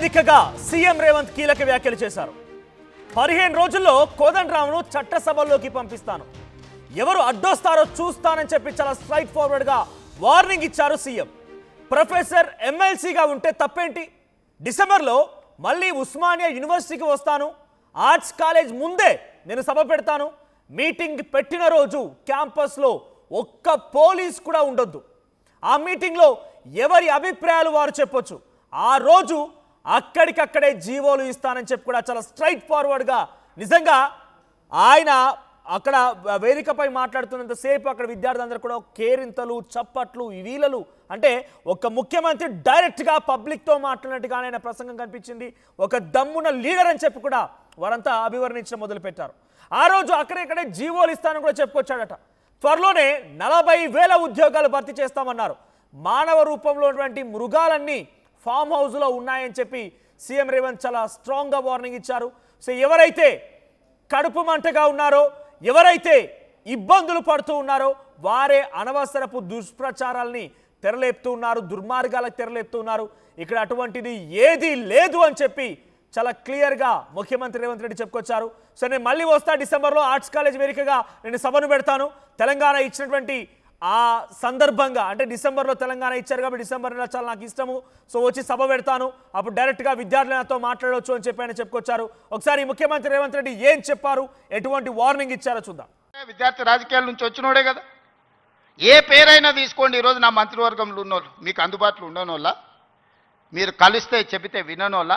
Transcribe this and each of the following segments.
వేదికగా సీఎం రేవంత్ కీలక వ్యాఖ్యలు చేశారు. 15 రోజుల్లో కోదండరాంను చట్టసభల్లోకి పంపిస్తాను, ఎవరు అడ్డొస్తారో చూస్తానని చెప్పి చాలా స్ట్రైట్ ఫార్వర్డ్ గా వార్నింగ్ ఇచ్చారు సీఎం. ప్రొఫెసర్ ఎమ్మెల్సీగా ఉంటే తప్పేంటి, డిసెంబర్లో మళ్ళీ ఉస్మానియా యూనివర్సిటీకి వస్తాను, ఆర్ట్స్ కాలేజ్ ముందే నేను సభ పెడతాను, మీటింగ్ పెట్టిన రోజు క్యాంపస్లో ఒక్క పోలీస్ కూడా ఉండొద్దు, ఆ మీటింగ్లో ఎవరి అభిప్రాయాలు వారు చెప్పొచ్చు, ఆ రోజు అక్కడికక్కడే జీవోలు ఇస్తానని చెప్పి కూడా చాలా స్ట్రైట్ ఫార్వర్డ్గా నిజంగా ఆయన అక్కడ వేదికపై మాట్లాడుతున్నంతసేపు అక్కడ విద్యార్థులందరూ కూడా కేరింతలు చప్పట్లు వీలలు అంటే ఒక ముఖ్యమంత్రి డైరెక్ట్గా పబ్లిక్తో మాట్లాడినట్టుగా ఆయన ప్రసంగం కనిపించింది. ఒక దమ్మున లీడర్ అని చెప్పి కూడా వారంతా అభివర్ణించడం మొదలుపెట్టారు. ఆ రోజు అక్కడెక్కడే జీవోలు ఇస్తానని కూడా చెప్పుకొచ్చాడట. త్వరలోనే 40,000 ఉద్యోగాలు భర్తీ చేస్తామన్నారు. మానవ రూపంలో ఉన్నటువంటి మృగాలన్నీ ఫామ్ హౌస్లో ఉన్నాయని చెప్పి సీఎం రేవంత్ చాలా స్ట్రాంగ్గా వార్నింగ్ ఇచ్చారు. సో ఎవరైతే కడుపు మంటగా ఉన్నారో, ఎవరైతే ఇబ్బందులు పడుతూ ఉన్నారో వారే అనవసరపు దుష్ప్రచారాల్ని తెరలేపుతూ ఉన్నారు, దుర్మార్గాలకు తెరలేపుతూ ఉన్నారు. ఇక్కడ అటువంటిది ఏదీ లేదు అని చెప్పి చాలా క్లియర్గా ముఖ్యమంత్రి రేవంత్ రెడ్డి చెప్పుకొచ్చారు. సో నేను మళ్ళీ వస్తా, డిసెంబర్లో ఆర్ట్స్ కాలేజ్ వేదికగా నేను సభను పెడతాను, తెలంగాణ ఇచ్చినటువంటి ఆ సందర్భంగా అంటే డిసెంబర్లో తెలంగాణ ఇచ్చారు కాబట్టి డిసెంబర్ నెల చాలా నాకు ఇష్టము, సో వచ్చి సభ పెడతాను, అప్పుడు డైరెక్ట్గా విద్యార్థులతో మాట్లాడవచ్చు అని చెప్పి ఆయన చెప్పుకొచ్చారు. ఒకసారి ముఖ్యమంత్రి రేవంత్ రెడ్డి ఏం చెప్పారు, ఎటువంటి వార్నింగ్ ఇచ్చారో చూద్దాం. విద్యార్థి రాజకీయాల నుంచి వచ్చినోడే కదా, ఏ పేరైనా తీసుకోండి. ఈరోజు నా మంత్రివర్గంలో ఉన్నోళ్ళు మీకు అందుబాటులో ఉండనోళ్ళ, మీరు కలిస్తే చెబితే విననోళ్ళ.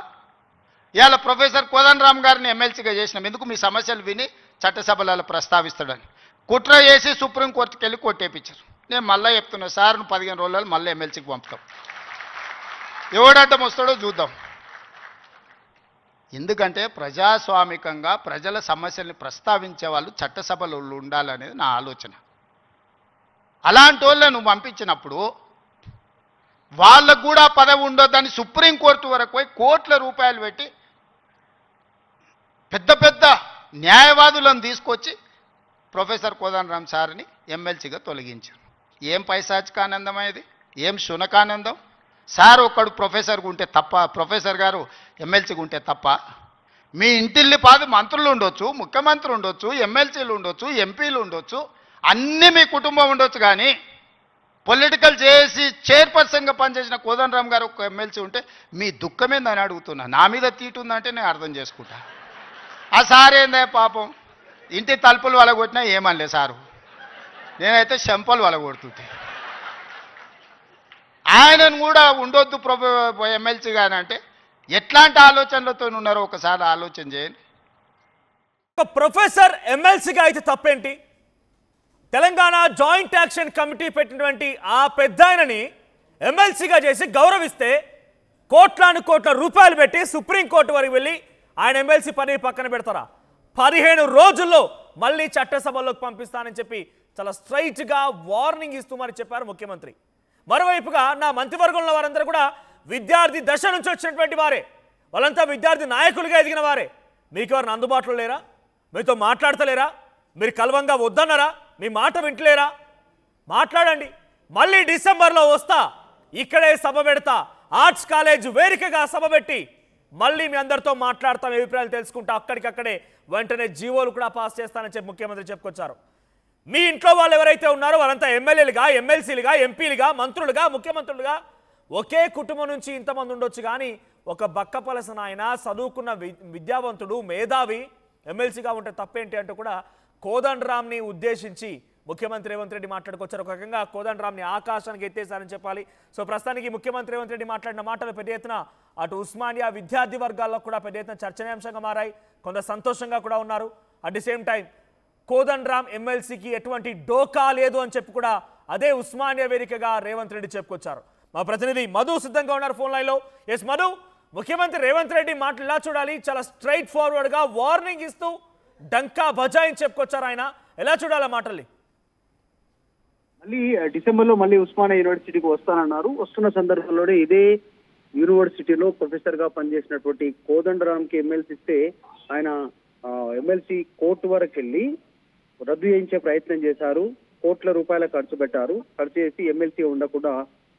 ఇవాళ ప్రొఫెసర్ కోదండరాం గారిని ఎమ్మెల్సీగా చేసినాం ఎందుకు, మీ సమస్యలు విని చట్టసభలలో ప్రస్తావిస్తాడని. కుట్ర చేసి సుప్రీంకోర్టుకి వెళ్ళి కొట్టేపించారు. నేను మళ్ళీ చెప్తున్నా, సార్ను 15 రోజులు మళ్ళీ ఎమ్మెల్సీకి పంపుతాం, ఎవడడ్డం వస్తాడో చూద్దాం. ఎందుకంటే ప్రజాస్వామికంగా ప్రజల సమస్యల్ని ప్రస్తావించే వాళ్ళు చట్టసభలలో ఉండాలనేది నా ఆలోచన. అలాంటి వాళ్ళని నువ్వు పంపించినప్పుడు వాళ్ళకు కూడా పదవి ఉండొద్దని సుప్రీంకోర్టు వరకు పోయి కోట్ల రూపాయలు పెట్టి పెద్ద పెద్ద న్యాయవాదులను తీసుకొచ్చి ప్రొఫెసర్ కోదండరాం సార్ని ఎమ్మెల్సీగా తొలగించారు. ఏం పైశాచికానందం ఇది, ఏం శునకానందం. సార్ ఒక్కడు ప్రొఫెసర్గా ఉంటే తప్ప, ప్రొఫెసర్ గారు ఎమ్మెల్సీగా ఉంటే తప్ప, మీ ఇంటిల్లి పాది మంత్రులు ఉండొచ్చు, ముఖ్యమంత్రి ఉండొచ్చు, ఎమ్మెల్సీలు ఉండొచ్చు, ఎంపీలు ఉండొచ్చు, అన్నీ మీ కుటుంబం ఉండొచ్చు. కానీ పొలిటికల్ చేసి చైర్పర్సన్గా పనిచేసిన కోదండరాం గారు ఒక ఎమ్మెల్సీ ఉంటే మీ దుఃఖమేందని అడుగుతున్నా. నా మీద తీటు ఉందంటే నేను అర్థం చేసుకుంటా. ఆ సార్ ఏందే పాపం, ఇంటి తలుపులు వలగొట్టినా ఏమనలే సారు, నేనైతే చెంపలు వలగొడుతుంటే. ఆయనను కూడా ఉండొద్దు ఎమ్మెల్సీ గాని అంటే ఎట్లాంటి ఆలోచనలతో ఉన్నారో ఒకసారి ఆలోచన చేయండి. ప్రొఫెసర్ ఎమ్మెల్సీగా అయితే తప్పేంటి, తెలంగాణ జాయింట్ యాక్షన్ కమిటీ పెట్టినటువంటి ఆ పెద్ద ఆయనని ఎమ్మెల్సీగా చేసి గౌరవిస్తే కోట్ల రూపాయలు పెట్టి సుప్రీంకోర్టు వరకు వెళ్ళి ఆయన ఎమ్మెల్సీ పని పక్కన పెడతారా? 15 రోజుల్లో మళ్ళీ చట్టసభల్లోకి పంపిస్తానని చెప్పి చాలా స్ట్రైట్గా వార్నింగ్ ఇస్తూ మరి చెప్పారు ముఖ్యమంత్రి. మరోవైపుగా నా మంత్రివర్గంలో వారందరూ కూడా విద్యార్థి దశ నుంచి వచ్చినటువంటి వారే, వాళ్ళంతా విద్యార్థి నాయకులుగా ఎదిగిన వారే. మీకు ఎవరిని అందుబాటులో లేరా, మీతో మాట్లాడతలేరా, మీరు కలవంగా వద్దన్నారా, మీ మాట వింటలేరా? మాట్లాడండి. మళ్ళీ డిసెంబర్లో వస్తా, ఇక్కడే సభ పెడతా, ఆర్ట్స్ కాలేజ్ వేదికగా సభ పెట్టి మళ్ళీ మీ అందరితో మాట్లాడతాం, అభిప్రాయాలు తెలుసుకుంటా, అక్కడికక్కడే వెంటనే జీవోలు కూడా పాస్ చేస్తానని చెప్పి ముఖ్యమంత్రి చెప్పుకొచ్చారు. మీ ఇంట్లో వాళ్ళు ఎవరైతే ఉన్నారో వాళ్ళంతా ఎమ్మెల్యేలుగా, ఎమ్మెల్సీలుగా, ఎంపీలుగా, మంత్రులుగా, ముఖ్యమంత్రులుగా ఒకే కుటుంబం నుంచి ఇంతమంది ఉండొచ్చు. కానీ ఒక బక్కపలసన ఆయన చదువుకున్న విద్యావంతుడు మేధావి ఎమ్మెల్సీగా ఉంటే తప్పేంటి అంటూ కూడా కోదండరాంని ఉద్దేశించి ముఖ్యమంత్రి రేవంత్ రెడ్డి మాట్లాడుకొచ్చారు. ఒక రకంగా కోదండరాంని ఆకాశానికి ఎత్తేసారని చెప్పాలి. సో ప్రస్తుతానికి ముఖ్యమంత్రి రేవంత్ రెడ్డి మాట్లాడిన మాటలు పెద్ద ఎత్తున అటు ఉస్మానియా విద్యార్థి వర్గాల్లో కూడా పెద్ద ఎత్తున చర్చనీయాంశంగా మారాయి. కొంత సంతోషంగా కూడా ఉన్నారు. At the same time Kodandaram ఎమ్మెల్సీకి ఎటువంటి డోకా లేదు అని చెప్పి కూడా అదే ఉస్మానియా వేదికగా రేవంత్ రెడ్డి చెప్పుకొచ్చారు. మా ప్రతినిధి మధు సిద్ధంగా ఉన్నారు ఫోన్ లైన్లో. ఎస్ మధు, ముఖ్యమంత్రి రేవంత్ రెడ్డి మాటలు ఎలా చూడాలి? చాలా స్ట్రైట్ ఫార్వర్డ్గా వార్నింగ్ ఇస్తూ డంకా బజాయిని చెప్పుకొచ్చారు. ఆయన ఎలా చూడాలి మాటల్ని? మళ్ళీ డిసెంబర్లో మళ్ళీ ఉస్మానియా యూనివర్సిటీకి వస్తానన్నారు. వస్తున్న సందర్భంలోనే ఇదే యూనివర్సిటీలో ప్రొఫెసర్ గా పనిచేసినటువంటి కోదండరాంకి ఎమ్మెల్సీ ఇస్తే ఆయన ఎమ్మెల్సీ కోర్టు వరకు వెళ్ళి రద్దు చేయించే ప్రయత్నం చేశారు. కోట్ల రూపాయల ఖర్చు పెట్టారు. ఖర్చు చేసి ఎమ్మెల్సీ ఉండకుండా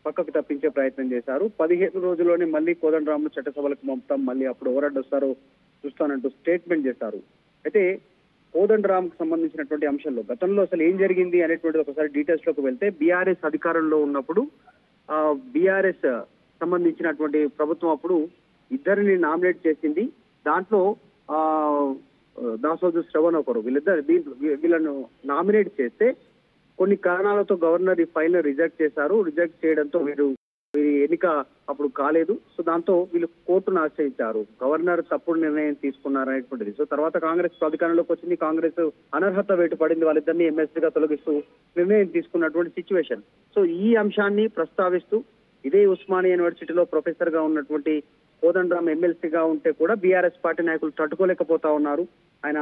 పక్కకు తప్పించే ప్రయత్నం చేశారు. 15 రోజుల్లోనే మళ్ళీ కోదండరాంను చట్టసభలకు పంపుతాం, మళ్ళీ అప్పుడు ఎవరడ్డొస్తారో చూస్తానంటూ స్టేట్మెంట్ చేశారు. అయితే కోదండరాంకు సంబంధించినటువంటి అంశంలో గతంలో అసలు ఏం జరిగింది అనేటువంటిది ఒకసారి డీటెయిల్స్ లోకి వెళ్తే, బీఆర్ఎస్ అధికారంలో ఉన్నప్పుడు బీఆర్ఎస్ సంబంధించినటువంటి ప్రభుత్వం అప్పుడు ఇద్దరిని నామినేట్ చేసింది. దాంట్లో దాసోజు శ్రవణ్ ఒకరు, వీళ్ళను నామినేట్ చేస్తే కొన్ని కారణాలతో గవర్నర్ ఈ ఫైల్ రిజెక్ట్ చేశారు. రిజెక్ట్ చేయడంతో వీరి ఎన్నిక అప్పుడు కాలేదు. సో దాంతో వీళ్ళు కోర్టును ఆశ్రయించారు. గవర్నర్ తప్పుడు నిర్ణయం తీసుకున్నారనేటువంటిది. సో తర్వాత కాంగ్రెస్ అధికారంలోకి వచ్చింది. కాంగ్రెస్ అనర్హత వేటు పడింది, వాళ్ళిద్దరిని ఎమ్మెల్సీగా తొలగిస్తూ నిర్ణయం తీసుకున్నటువంటి సిచ్యువేషన్. సో ఈ అంశాన్ని ప్రస్తావిస్తూ ఇదే ఉస్మానియా యూనివర్సిటీలో ప్రొఫెసర్ గా ఉన్నటువంటి కోదండరాం ఎమ్మెల్సీగా ఉంటే కూడా బీఆర్ఎస్ పార్టీ నాయకులు తట్టుకోలేకపోతా ఉన్నారు. ఆయన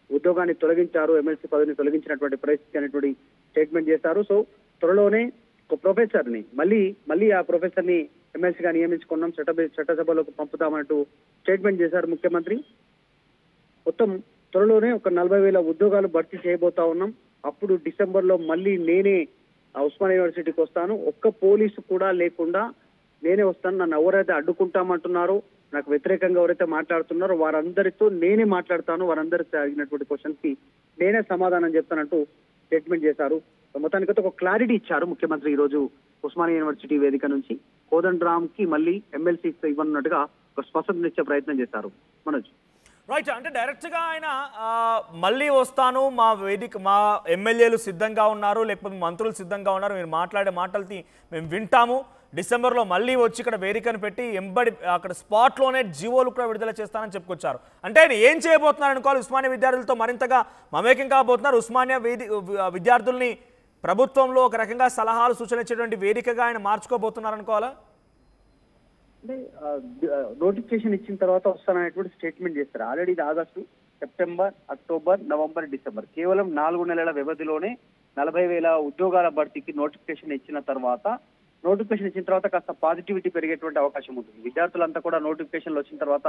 ఉద్యోగాన్ని తొలగించారు, ఎమ్మెల్సీ పదవిని తొలగించినటువంటి పరిస్థితి అనేటువంటి స్టేట్మెంట్ చేశారు. సో త్వరలోనే ఒక ప్రొఫెసర్ ని మళ్ళీ ఆ ప్రొఫెసర్ ని ఎమ్మెల్సీగా నియమించుకున్నాం, చట్టసభలోకి పంపుతామంటూ స్టేట్మెంట్ చేశారు ముఖ్యమంత్రి. మొత్తం త్వరలోనే ఒక 40,000 ఉద్యోగాలు భర్తీ చేయబోతా ఉన్నాం. అప్పుడు డిసెంబర్ లో మళ్ళీ నేనే ఉస్మానియా యూనివర్సిటీకి వస్తాను, ఒక్క పోలీసు కూడా లేకుండా నేనే వస్తాను, నన్ను ఎవరైతే అడ్డుకుంటామంటున్నారో, నాకు వ్యతిరేకంగా ఎవరైతే మాట్లాడుతున్నారో వారందరితో నేనే మాట్లాడతాను, వారందరితో అడిగినటువంటి క్వశ్చన్స్ కి నేనే సమాధానం చెప్తానంటూ స్టేట్మెంట్ చేశారు. మొత్తానికైతే ఒక క్లారిటీ ఇచ్చారు ముఖ్యమంత్రి ఈ రోజు ఉస్మానియా యూనివర్సిటీ వేదిక నుంచి. కోదండరాం కి మళ్ళీ ఎమ్మెల్సీ ఇవ్వనున్నట్టుగా ఒక స్పష్టతనిచ్చే ప్రయత్నం చేశారు. మనోజ్ రైట్, అంటే డైరెక్ట్ గా ఆయన మళ్ళీ వస్తాను, మా ఎమ్మెల్యేలు సిద్ధంగా ఉన్నారు, లేకపోతే మంత్రులు సిద్ధంగా ఉన్నారు, మీరు మాట్లాడే మాటల్ని మేము వింటాము, డిసెంబర్లో మళ్ళీ వచ్చి ఇక్కడ వేదికను పెట్టి ఎంబడి అక్కడ స్పాట్లోనే జీవోలు కూడా విడుదల చేస్తానని చెప్పుకొచ్చారు. అంటే ఆయన ఏం చేయబోతున్నారు అనుకోవాలి? ఉస్మానియా విద్యార్థులతో మరింతగా మమేకం కాబోతున్నారు. ఉస్మానియా విద్యార్థుల్ని ప్రభుత్వంలో ఒక రకంగా సలహాలు సూచనలు ఇచ్చేటువంటి వేదికగా ఆయన మార్చుకోబోతున్నారు అనుకోవాలా? అంటే నోటిఫికేషన్ ఇచ్చిన తర్వాత వస్తాననేటువంటి స్టేట్మెంట్ చేస్తారు. ఆల్రెడీ ఇది August, September, October, November, December కేవలం 4 నెలల వ్యవధిలోనే 40,000 ఉద్యోగాల భర్తీకి నోటిఫికేషన్ ఇచ్చిన తర్వాత కాస్త పాజిటివిటీ పెరిగేటువంటి అవకాశం ఉంటుంది. విద్యార్థులంతా కూడా నోటిఫికేషన్లు వచ్చిన తర్వాత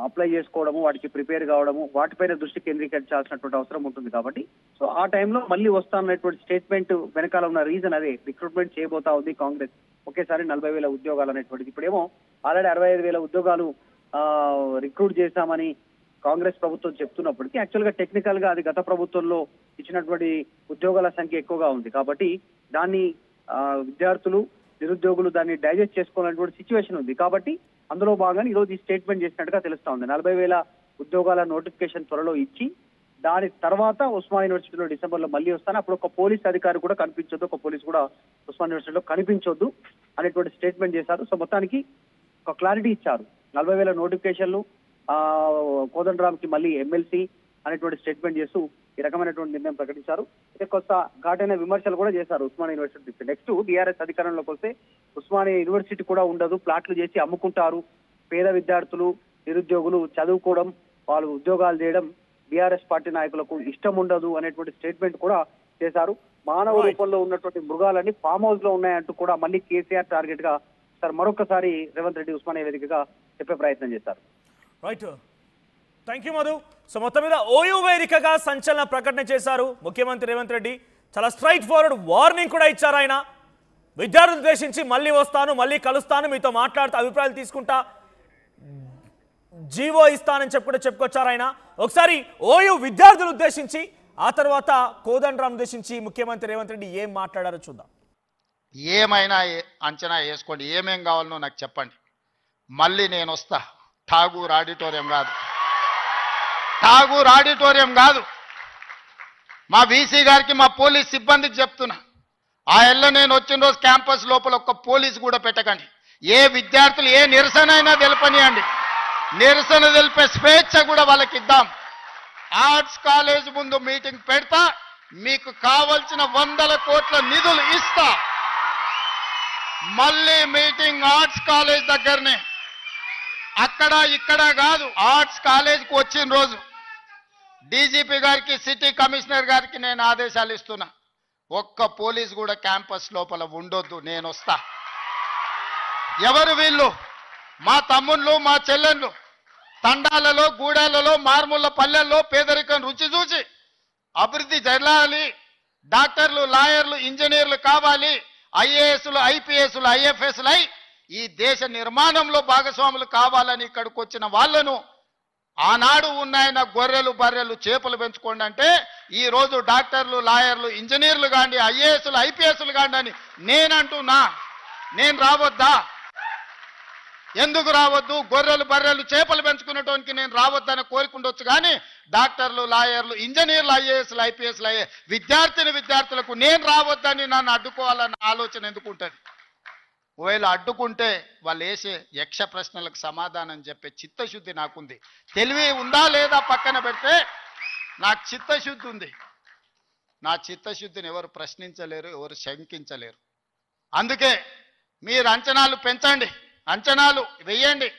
అప్లై చేసుకోవడము, వాటికి ప్రిపేర్ కావడము, వాటిపైన దృష్టి కేంద్రీకరించాల్సినటువంటి అవసరం ఉంటుంది. కాబట్టి సో ఆ టైంలో మళ్ళీ వస్తాననేటువంటి స్టేట్మెంట్ వెనకాల ఉన్న రీజన్ అదే. రిక్రూట్మెంట్ చేయబోతా ఉంది కాంగ్రెస్ ఒకేసారి 40,000 ఉద్యోగాలు అనేటువంటిది. ఇప్పుడేమో ఆల్రెడీ 65,000 ఉద్యోగాలు రిక్రూట్ చేశామని కాంగ్రెస్ ప్రభుత్వం చెప్తున్నప్పటికీ యాక్చువల్ గా టెక్నికల్ గా అది గత ప్రభుత్వంలో ఇచ్చినటువంటి ఉద్యోగాల సంఖ్య ఎక్కువగా ఉంది. కాబట్టి దాన్ని విద్యార్థులు, నిరుద్యోగులు దాన్ని డైజెస్ట్ చేసుకోవాలనేటువంటి సిచ్యువేషన్ ఉంది. కాబట్టి అందులో భాగంగా ఈ రోజు ఈ స్టేట్మెంట్ చేసినట్టుగా తెలుస్తా ఉంది. 40,000 ఉద్యోగాల నోటిఫికేషన్ త్వరలో ఇచ్చి దాని తర్వాత ఉస్మానియా యూనివర్సిటీలో డిసెంబర్ లో మళ్ళీ వస్తాను, అప్పుడు ఒక పోలీస్ అధికారి కూడా కనిపించొద్దు, ఒక పోలీస్ కూడా ఉస్మానియా యూనివర్సిటీలో కనిపించొద్దు అనేటువంటి స్టేట్మెంట్ చేశారు. సో మొత్తానికి ఒక క్లారిటీ ఇచ్చారు. 40,000 నోటిఫికేషన్లు, కోదండరాంకి మళ్ళీ ఎమ్మెల్సీ అనేటువంటి స్టేట్మెంట్ చేస్తూ ఈ రకమైనటువంటి నిర్ణయం ప్రకటించారు. అయితే కొంత ఘాటైన విమర్శలు కూడా చేశారు ఉస్మానియా యూనివర్సిటీ. నెక్స్ట్ బీఆర్ఎస్ అధికారంలోకి వస్తే ఉస్మానియా యూనివర్సిటీ కూడా ఉండదు, ప్లాట్లు చేసి అమ్ముకుంటారు, పేద విద్యార్థులు, నిరుద్యోగులు చదువుకోవడం, వాళ్ళు ఉద్యోగాలు చేయడం బీఆర్ఎస్ పార్టీ నాయకులకు ఇష్టం ఉండదు అనేటువంటి స్టేట్మెంట్ కూడా చేశారు. మానవ రూపంలో ఉన్నటువంటి మృగాలన్నీ ఫామ్ హౌస్ లో ఉన్నాయంటూ కూడా మళ్ళీ కేసీఆర్ టార్గెట్ గా మరొకసారి రేవంత్ రెడ్డి ఉస్మానియా వేదికగా చెప్పే ప్రయత్నం చేశారు. Right, thank you Madhu. So మొత్తం మీద ఓయూ వేదికగా సంచలన ప్రకటన చేశారు ముఖ్యమంత్రి రేవంత్ రెడ్డి. చాలా స్ట్రైట్ ఫార్వర్డ్ వార్నింగ్ కూడా ఇచ్చారు ఆయన. విద్యార్థులు ఉద్దేశించి మళ్ళీ వస్తాను, మళ్ళీ కలుస్తాను, మీతో మాట్లాడుతూ అభిప్రాయాలు తీసుకుంటా, జీవో ఇస్తానని చెప్పుకొచ్చారు ఆయన. ఒకసారి ఓయూ విద్యార్థులు ఉద్దేశించి, ఆ తర్వాత కోదండరాం ఉద్దేశించి ముఖ్యమంత్రి రేవంత్ రెడ్డి ఏం మాట్లాడారో చూద్దాం. ఏమైనా అంచనా వేసుకోండి, ఏమేం కావాలనో నాకు చెప్పండి, మళ్ళీ నేను వస్తా. ఠాగూర్ ఆడిటోరియం కాదు, ఠాగూర్ ఆడిటోరియం కాదు. మా వీసీ గారికి, మా పోలీస్ సిబ్బందికి చెప్తున్నా, ఆ ఎల్ల నేను వచ్చిన రోజు క్యాంపస్ లోపల ఒక్క పోలీసు కూడా పెట్టకండి. ఏ విద్యార్థులు ఏ నిరసన అయినా తెలపనియండి, నిరసన తెలిపే స్వేచ్ఛ కూడా వాళ్ళకి ఇద్దాం. ఆర్ట్స్ కాలేజ్ ముందు మీటింగ్ పెడతా, మీకు కావలసిన 100 కోట్ల నిధులు ఇస్తా. మళ్ళీ మీటింగ్ ఆర్ట్స్ కాలేజ్ దగ్గరనే, అక్కడ ఇక్కడ కాదు. ఆర్ట్స్ కాలేజ్కి వచ్చిన రోజు డీజీపీ గారికి, సిటీ కమిషనర్ గారికి నేను ఆదేశాలు ఇస్తున్నా, ఒక్క పోలీస్ కూడా క్యాంపస్ లోపల ఉండొద్దు, నేను వస్తా. ఎవరు వీళ్ళు? మా తమ్ముళ్ళు, మా చెల్లెళ్ళు తండాలలో, గూడాలలో, మారుమూల పల్లెల్లో పేదరికం రుచి చూసి అభివృద్ధి జరగాలి, డాక్టర్లు, లాయర్లు, ఇంజనీర్లు కావాలి, ఐఏఎస్లు ఐపీఎస్లు ఐఎఫ్ఎస్లు ఈ దేశ నిర్మాణంలో భాగస్వాములు కావాలని ఇక్కడికి వచ్చిన వాళ్ళను ఆనాడు ఉన్నాయన గొర్రెలు బర్రెలు చేపలు పెంచుకోండి అంటే ఈ రోజు డాక్టర్లు లాయర్లు ఇంజనీర్లు కాండి ఐఏఎస్లు ఐపీఎస్లు కాండి అని నేనంటున్నా. నేను రావద్దా? ఎందుకు రావద్దు? గొర్రెలు బర్రెలు చేపలు పెంచుకునేటోనికి నేను రావద్దని కోరుకుండొచ్చు, కానీ డాక్టర్లు లాయర్లు ఇంజనీర్లు ఐఏఎస్లు ఐపీఎస్లు విద్యార్థులకు నేను రావద్దని నన్ను అడ్డుకోవాలన్న ఆలోచన ఎందుకు ఉంటుంది? ఒకవేళ అడ్డుకుంటే వాళ్ళు వేసే యక్ష ప్రశ్నలకు సమాధానం చెప్పే చిత్తశుద్ధి నాకుంది. తెలివి ఉందా లేదా పక్కన పెడితే నాకు చిత్తశుద్ధి ఉంది. నా చిత్తశుద్ధిని ఎవరు ప్రశ్నించలేరు, ఎవరు శంకించలేరు. అందుకే మీరు అంచనాలు పెంచండి, అంచనాలు వెయ్యండి,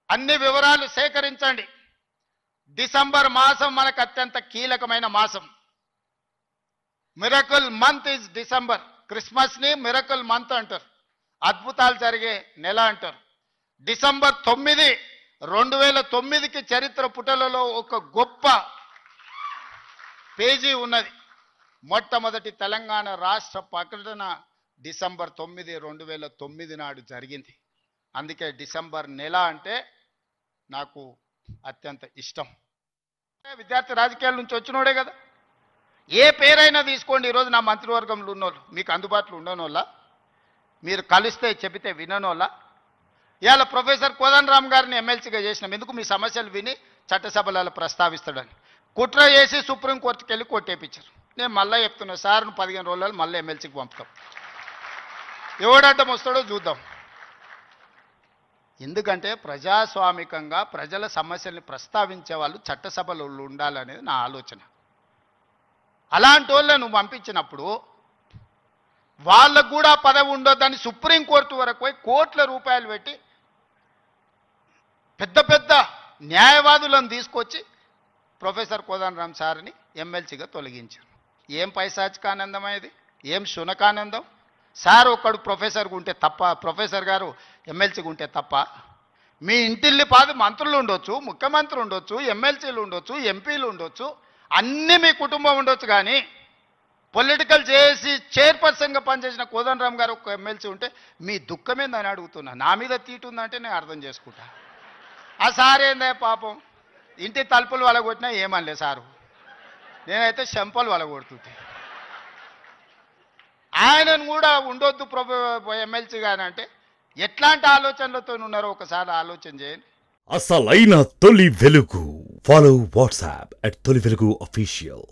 అన్ని వివరాలు సేకరించండి. డిసెంబర్ మాసం మనకు అత్యంత కీలకమైన మాసం. Miracle month is December. క్రిస్మస్ని మిరకల్ మంత్ అంటారు, అద్భుతాలు జరిగే నెల అంటారు. డిసెంబర్ 9, 2009కి చరిత్ర పుటలలో ఒక గొప్ప పేజీ ఉన్నది. మొట్టమొదటి తెలంగాణ రాష్ట్ర ప్రకటన డిసెంబర్ 9, 2009 నాడు జరిగింది. అందుకే డిసెంబర్ నెల అంటే నాకు అత్యంత ఇష్టం. విద్యార్థి రాజకీయాల నుంచి వచ్చినోడే కదా. ఏ పేరైనా తీసుకోండి, ఈరోజు నా మంత్రివర్గంలో ఉన్నోళ్ళు, మీకు అందుబాటులో ఉండనోళ్ళ, మీరు కలిస్తే చెబితే విననోళ్ళ. ఇవాళ ప్రొఫెసర్ కోదండరామ్ గారిని ఎమ్మెల్సీగా చేసినాం ఎందుకు? మీ సమస్యలు విని చట్టసభలలో ప్రస్తావిస్తాడని. కుట్ర చేసి సుప్రీంకోర్టుకి వెళ్ళి కొట్టేపించారు. నేను మళ్ళీ చెప్తున్నా, సార్ను 15 రోజులు మళ్ళీ ఎమ్మెల్సీకి పంపుతాం. ఎవడడ్డం వస్తాడో చూద్దాం. ఎందుకంటే ప్రజాస్వామికంగా ప్రజల సమస్యల్ని ప్రస్తావించే వాళ్ళు చట్టసభలో ఉండాలనేది నా ఆలోచన. అలాంటి వాళ్ళని నువ్వు పంపించినప్పుడు వాళ్ళకు కూడా పదవి ఉండొద్దని సుప్రీంకోర్టు వరకు పోయి కోట్ల రూపాయలు పెట్టి పెద్ద పెద్ద న్యాయవాదులను తీసుకొచ్చి ప్రొఫెసర్ కోదండరామ్ సార్ని ఎమ్మెల్సీగా తొలగించారు. ఏం పైశాచికానందం ఇది? ఏం శునకానందం? సార్ ఒక్కడు ప్రొఫెసర్గా ఉంటే తప్ప, ప్రొఫెసర్ గారు ఎమ్మెల్సీగా ఉంటే తప్ప? మీ ఇంటిల్లి పాది మంత్రులు ఉండొచ్చు, ముఖ్యమంత్రులు ఉండొచ్చు, ఎమ్మెల్సీలు ఉండొచ్చు, ఎంపీలు ఉండొచ్చు, అన్నీ మీ కుటుంబం ఉండొచ్చు, కానీ పొలిటికల్ చేసి చైర్పర్సన్గా పనిచేసిన కోదండరామ్ గారు ఒక ఎమ్మెల్సీ ఉంటే మీ దుఃఖమేందని అడుగుతున్నా. నా మీద తీటు ఉందంటే నేను అర్థం చేసుకుంటా. ఆ సార్ ఏందే పాపం, ఇంటి తలుపులు వలగొట్టినా ఏమనలే సారు, నేనైతే చెంపలు వలగొడుతుంటే. ఆయనను కూడా ఉండొద్దు ఎమ్మెల్సీగా అంటే ఎట్లాంటి ఆలోచనలతో ఉన్నారో ఒకసారి ఆలోచన చేయండి. అసలైన తొలి వెలుగు. ఫాలో వాట్సాప్ @తొలి వెలుగు official.